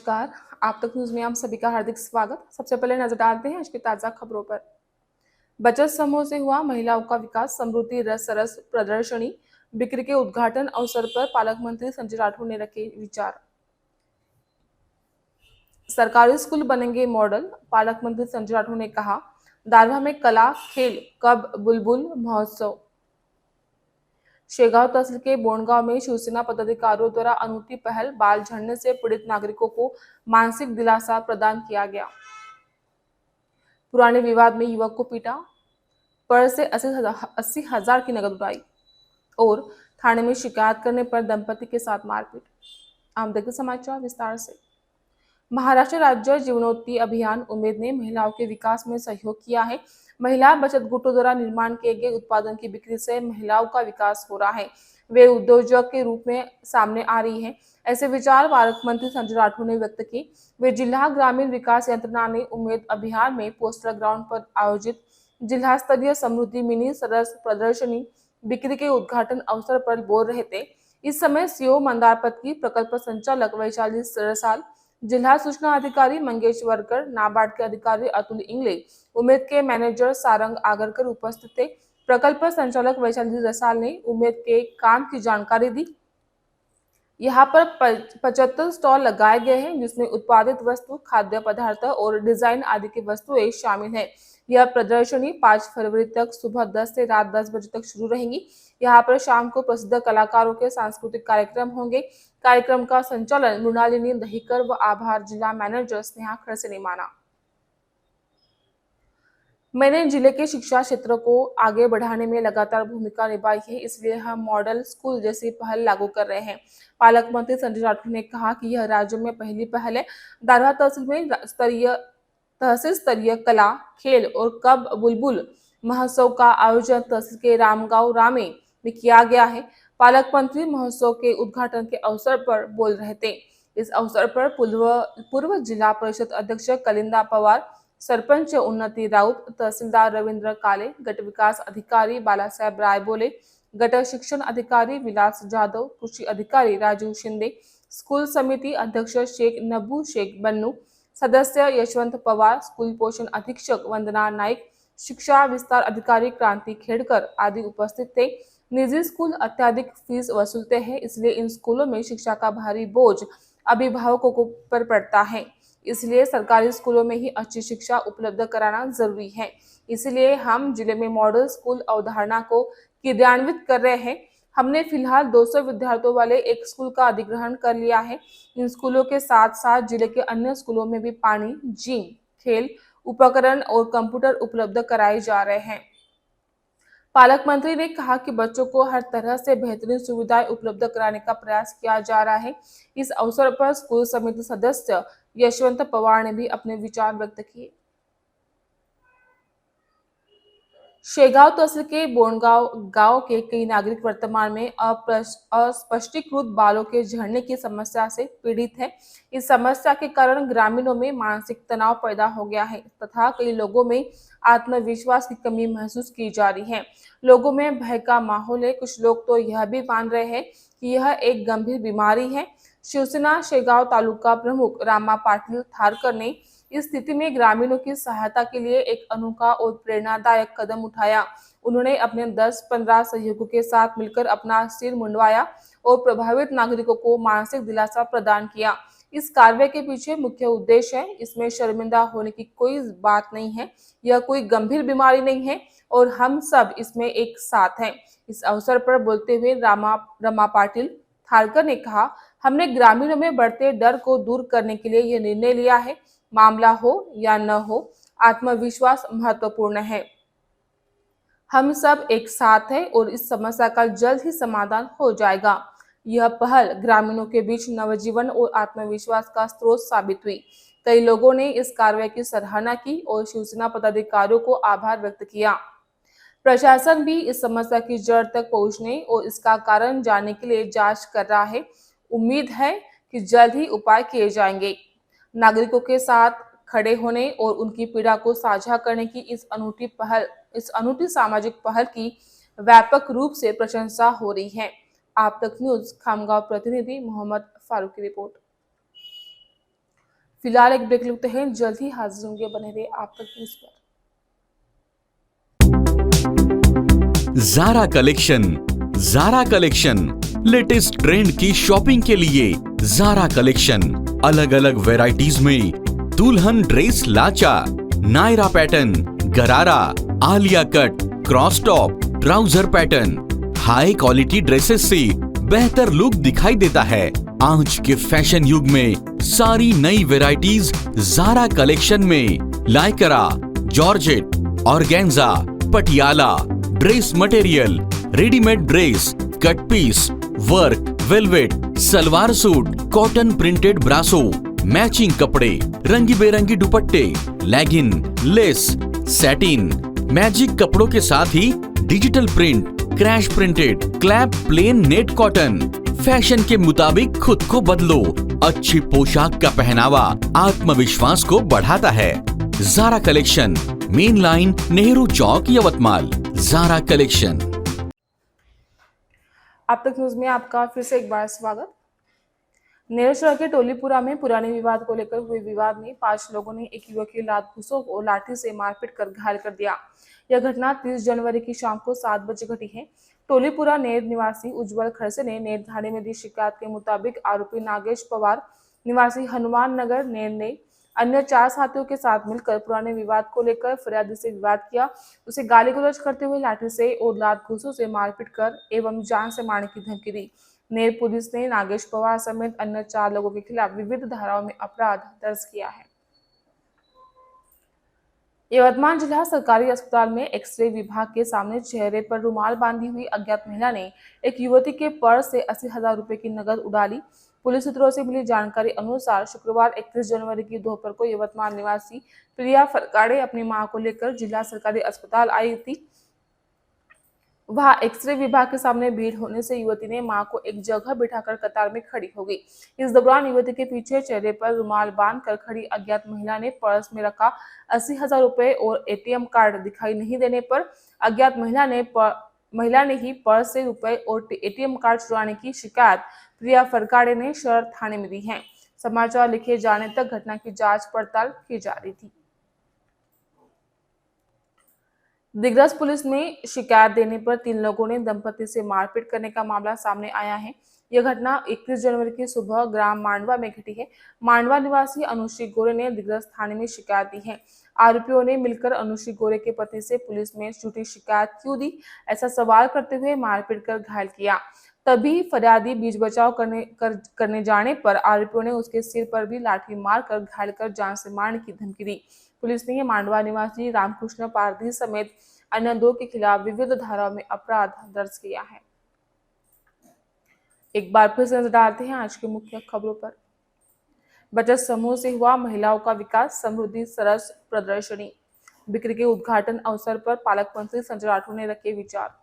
नमस्कार। आप तक न्यूज में आप सभी का हार्दिक स्वागत। सबसे पहले नजर डालते हैं आज की ताजा खबरों पर। बचत समूह से हुआ महिलाओं का विकास, समृद्धि रस सरस प्रदर्शनी बिक्री के उद्घाटन अवसर पर पालक मंत्री संजय राठौर ने रखे विचार। सरकारी स्कूल बनेंगे मॉडल, पालक मंत्री संजय राठौर ने कहा। दारवा में कला खेल कब बुलबुल महोत्सव। शेगांव तहसील के बोनगांव में शिवसेना पदाधिकारियों द्वारा अनूठी पहल, बाल झड़ने से पीड़ित नागरिकों को मानसिक दिलासा प्रदान किया गया। पुराने विवाद में युवक को पीटा, पर से 80,000 की नकद उड़ाई और थाने में शिकायत करने पर दंपति के साथ मारपीट। आम देखते समाचार विस्तार से। महाराष्ट्र राज्य जीवनोन्नति अभियान उम्मीद ने महिलाओं के विकास में सहयोग किया है। महिला बचत गुटों द्वारा निर्माण किए गए उत्पादन की बिक्री से महिलाओं का विकास हो रहा है, वे उद्योजक के रूप में सामने आ रही है। ऐसे विचार पालक मंत्री संजय राठौर ने व्यक्त किए। वे जिला ग्रामीण विकास यंत्रणा ने उम्मीद अभियान में पोस्टर ग्राउंड पर आयोजित जिला स्तरीय समृद्धि मिनी सरस प्रदर्शनी बिक्री के उद्घाटन अवसर पर बोल रहे थे। इस समय सीओ मंदारपत की प्रकल्प संचालक वैशाली सरसाल, जिला सूचना अधिकारी मंगेश वरकर, नाबार्ड के अधिकारी अतुल इंगले, उम्मीद के मैनेजर सारंग आगरकर उपस्थित थे। प्रकल्प संचालक वैशाली रसाल ने उम्मीद के काम की जानकारी दी। यहाँ पर 75 स्टॉल लगाए गए हैं, जिसमें उत्पादित वस्तु, खाद्य पदार्थ और डिजाइन आदि की वस्तुएं शामिल हैं। यह प्रदर्शनी 5 फरवरी तक सुबह 10 से रात 10 बजे तक शुरू रहेंगी। यहाँ पर शाम को प्रसिद्ध कलाकारों के सांस्कृतिक कार्यक्रम होंगे। कार्यक्रम का संचालन मृणालिनी दहीकर व आभार जिला मैनेजर स्नेहा खड़से ने माना। मैंने जिले के शिक्षा क्षेत्र को आगे बढ़ाने में लगातार भूमिका निभाई है, इसलिए हम मॉडल स्कूल जैसी पहल लागू कर रहे हैं। पालक मंत्री संजय राठौर ने कहा कि यह राज्य में पहली पहल है। दारवा तहसील में तहसील स्तरीय कला खेल और कब बुलबुल महोत्सव का आयोजन तहसील के रामगांव रामे में किया गया है। पालक मंत्री महोत्सव के उद्घाटन के अवसर पर बोल रहे थे। इस अवसर पर पूर्व जिला परिषद अध्यक्ष कलिंदा पवार, सरपंच उन्नति राउत, तहसीलदार रविंद्र काले, गट विकास अधिकारी बालासाहेब रायबोले, गट शिक्षण अधिकारी विलास जाधव, कृषि अधिकारी राजू शिंदे, स्कूल समिति अध्यक्ष शेख नबू शेख बन्नू, सदस्य यशवंत पवार, स्कूल पोषण अधीक्षक वंदना नाइक, शिक्षा विस्तार अधिकारी क्रांति खेड़कर आदि उपस्थित थे। निजी स्कूल अत्यधिक फीस वसूलते हैं, इसलिए इन स्कूलों में शिक्षा का भारी बोझ अभिभावकों पर पड़ता है। इसलिए सरकारी स्कूलों में ही अच्छी शिक्षा उपलब्ध कराना जरूरी है। इसलिए हम जिले में मॉडल स्कूल अवधारणा को क्रियान्वित कर रहे हैं। हमने फिलहाल 200 विद्यार्थियों वाले एक स्कूल का अधिग्रहण कर लिया है। इन स्कूलों के साथ साथ जिले के अन्य स्कूलों में भी पानी, जिम, खेल उपकरण और कंप्यूटर उपलब्ध कराए जा रहे हैं। पालक मंत्री ने कहा कि बच्चों को हर तरह से बेहतरीन सुविधाएं उपलब्ध कराने का प्रयास किया जा रहा है। इस अवसर पर स्कूल समिति सदस्य यशवंत पवार ने भी अपने विचार व्यक्त किए। शेगांव तहसील के बोनगांव गांव के कई नागरिक वर्तमान में अस्पष्टीकृत बालों के झड़ने की समस्या से पीड़ित हैं। इस समस्या के कारण ग्रामीणों में मानसिक तनाव पैदा हो गया है तथा कई लोगों में आत्मविश्वास की कमी महसूस की जा रही है। लोगों में भय का माहौल है। कुछ लोग तो यह भी मान रहे हैं कि यह एक गंभीर बीमारी है। शिवसेना शेगांव तालुका प्रमुख रामा पाटिल थारकर ने इस स्थिति में ग्रामीणों की सहायता के लिए एक अनोखा और प्रेरणादायक कदम उठाया। उन्होंने अपने 10-15 सहयोगियों के साथ मिलकर अपना सिर मुंडवाया और प्रभावित नागरिकों को मानसिक दिलासा प्रदान किया। इस कार्य के पीछे मुख्य उद्देश्य है, इसमें शर्मिंदा होने की कोई बात नहीं है। यह कोई गंभीर बीमारी नहीं है और हम सब इसमें एक साथ हैं। इस अवसर पर बोलते हुए रमा पाटिल थारकर ने कहा, हमने ग्रामीणों में बढ़ते डर को दूर करने के लिए यह निर्णय लिया है। मामला हो या न हो, आत्मविश्वास महत्वपूर्ण है। हम सब एक साथ हैं और इस समस्या का जल्द ही समाधान हो जाएगा। यह पहल ग्रामीणों के बीच नवजीवन और आत्मविश्वास का स्रोत साबित हुई। कई लोगों ने इस कार्रवाई की सराहना की और शिवसेना पदाधिकारियों को आभार व्यक्त किया। प्रशासन भी इस समस्या की जड़ तक पहुंचने और इसका कारण जानने के लिए जांच कर रहा है। उम्मीद है कि जल्द ही उपाय किए जाएंगे। नागरिकों के साथ खड़े होने और उनकी पीड़ा को साझा करने की इस अनूठी सामाजिक पहल की व्यापक रूप से प्रशंसा हो रही है। आप तक न्यूज खामगांव प्रतिनिधि मोहम्मद फारूक की रिपोर्ट। फिलहाल एक ब्रेक लेते हैं, जल्द ही हाजिर होंगे, बने रहिए आप तक न्यूज़ पर। ज़ारा कलेक्शन लेटेस्ट ट्रेंड की शॉपिंग के लिए ज़ारा कलेक्शन अलग अलग वैरायटीज में दुल्हन ड्रेस लाचा, नायरा पैटर्न, गरारा, Alia cut, cross top, trouser pattern, high quality dresses से बेहतर लुक दिखाई देता है। आज के फैशन युग में सारी नई वैरायटीज ज़ारा कलेक्शन में lycra, georgette, organza, Patiala, dress material, readymade dress, cut piece, work, velvet, salwar suit, cotton printed brasso, matching कपड़े, रंगी बेरंगी दुपट्टे, लेगिन, लेस, सैटिन, मैजिक कपड़ों के साथ ही digital print, crash printed, clap plain net cotton. Fashion के मुताबिक खुद को बदलो। अच्छी पोशाक का पहनावा आत्मविश्वास को बढ़ाता है। Zara collection, main line, Nehru Chowk, Yavatmal. Zara collection. आप तक न्यूज में आपका फिर से एक बार स्वागत। नेरेश्वर के टोलीपुरा में पुराने विवाद को लेकर हुए विवाद में 5 लोगों ने एक युवक की लात घूंसों और लाठी से मारपीट कर घायल कर दिया। यह घटना 30 जनवरी की शाम को 7 बजे घटी है। टोलीपुरा नेर निवासी उज्जवल खड़से ने नेर थाने में दी शिकायत के मुताबिक आरोपी नागेश पवार निवासी हनुमान नगर नेर ने अन्य 4 साथियों के साथ मिलकर पुराने विवाद को लेकर फरियादी से विवाद किया। उसे गाली गलौज करते हुए लाठी से और लात घूंसों से मारपीट कर एवं जान से मारने की धमकी दी। नेर पुलिस ने नागेश पवार समेत अन्य 4 लोगों के खिलाफ विविध धाराओं में अपराध दर्ज किया है। यवतमाल जिला सरकारी अस्पताल में एक्सरे विभाग के सामने चेहरे पर रुमाल बांधी हुई अज्ञात महिला ने एक युवती के पर्स से 80,000 रुपए की नकद उड़ा ली। पुलिस सूत्रों से मिली जानकारी अनुसार शुक्रवार 31 जनवरी की दोपहर को यवतमाल निवासी प्रिया फरकाड़े अपनी मां को लेकर जिला सरकारी अस्पताल आई थी। वहां एक्सरे विभाग के सामने भीड़ होने से युवती ने मां को एक जगह बिठाकर कतार में खड़ी हो गई। इस दौरान युवती के पीछे चेहरे पर रुमाल बांधकर खड़ी अज्ञात महिला ने पर्स में रखा 80,000 रुपए और एटीएम कार्ड दिखाई नहीं देने पर अज्ञात महिला ने ही पर्स से रुपए और एटीएम कार्ड चुराने की शिकायत प्रिया फरकाड़े ने शहर थाने में दी है। समाचार लिखे जाने तक घटना की जांच पड़ताल की जा रही थी। दिग्रस पुलिस में शिकायत देने पर 3 लोगों ने दंपति से मारपीट करने का मामला सामने आया है। यह घटना 31 जनवरी की सुबह ग्राम मांडवा में घटी है। मांडवा निवासी अनुश्री गोरे ने दिग्रस थाने में शिकायत दी है। आरोपियों ने मिलकर अनुश्री गोरे के पति से पुलिस में झूठी शिकायत क्यों दी, ऐसा सवाल करते हुए मारपीट कर घायल किया। तभी फरियादी बीच बचाव करने जाने पर आरोपियों ने उसके सिर पर भी लाठी मारकर घायल कर जान से मारने की धमकी दी। पुलिस ने मांडवा निवासी रामकृष्ण पारधी समेत अन्य 2 के खिलाफ विविध धाराओं में अपराध दर्ज किया है। एक बार फिर से नजर डालते हैं आज की मुख्य खबरों पर। बचत समूह से हुआ महिलाओं का विकास, समृद्धि सरस प्रदर्शनी। बिक्री के उद्घाटन अवसर पर पालक मंत्री संजय राठौर ने रखे विचार।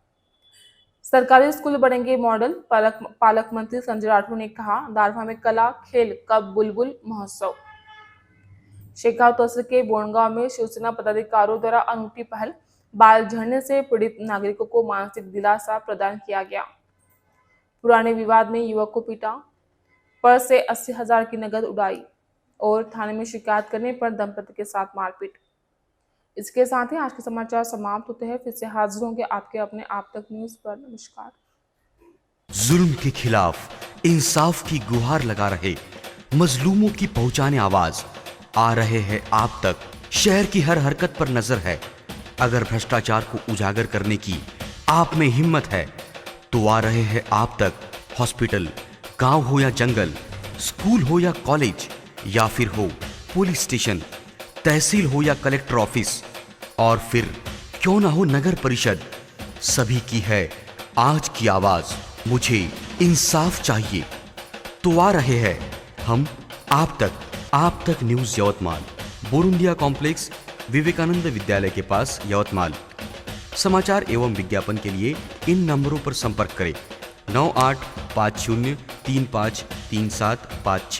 सरकारी स्कूल बनेंगे मॉडल, पालक मंत्री संजय राठौर ने कहा। दारवा में कला खेल कब बुलबुल महोत्सव। शेखाव तहसील के बोनगांव में शिवसेना पदाधिकारियों द्वारा अनूठी पहल, बाल झड़ने से पीड़ित नागरिकों को मानसिक दिलासा प्रदान किया गया। पुराने विवाद में युवक को पीटा, पर्स से 80,000 की नकद उड़ाई और थाने में शिकायत करने पर दंपति के साथ मारपीट। इसके साथ ही आज के समाचार समाप्त होते हैं। फिर से हाजिर होंगे आपके अपने आप तक न्यूज पर। नमस्कार। जुल्म के खिलाफ इंसाफ की गुहार लगा रहे मजलूमों की पहुंचाने आवाज आ रहे हैं आप तक। शहर की हर हरकत पर नजर है। अगर भ्रष्टाचार को उजागर करने की आप में हिम्मत है तो आ रहे हैं आप तक। हॉस्पिटल, गांव हो या जंगल, स्कूल हो या कॉलेज या फिर हो पुलिस स्टेशन, तहसील हो या कलेक्टर ऑफिस और फिर क्यों ना हो नगर परिषद, सभी की है आज की आवाज। मुझे इंसाफ चाहिए तो आ रहे हैं हम आप तक न्यूज यवतमाल, बोरुंडिया कॉम्प्लेक्स, विवेकानंद विद्यालय के पास, यवतमाल। समाचार एवं विज्ञापन के लिए इन नंबरों पर संपर्क करें। 9850353756